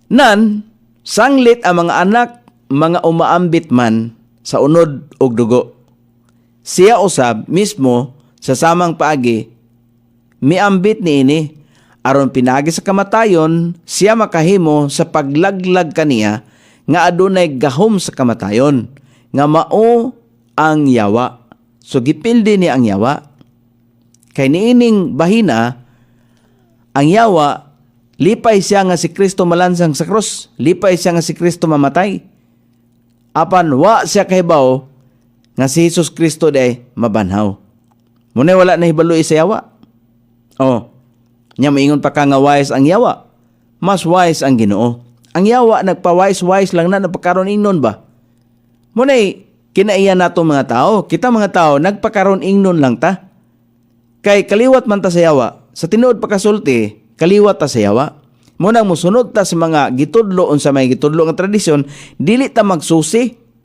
Nan, sanglit ang mga anak, mga umaambit man sa unod og dugo. Siya usab mismo sa samang paagi, miambit niini, aron pinagi sa kamatayon, siya makahimo sa paglaglag kaniya, nga adunay gahom sa kamatayon, nga mao ang yawa. So gipildi ni ang yawa. Kay niining bahina, ang yawa, lipay siya nga si Kristo malansang sa krus, lipay siya nga si Kristo mamatay. Apan wa siya kahibaw nga si Jesus Kristo day mabanhaw. Munay wala na hibaloy sa yawa. Oh, nya maingon pa ka nga wise ang yawa. Mas wise ang Ginoo. Ang yawa nagpa-wise lang na napakaron ingnon ba? Munay kinaiya nato mga tao. Kita mga tao nagpakaron ingnon lang ta. Kay kaliwat man ta sa yawa. Sa tinuod pagkasulti, kaliwat ta sa yawa. Munang musunod ta sa mga gitudlo unsa may gitudlo nga tradisyon, dili ta magsusi.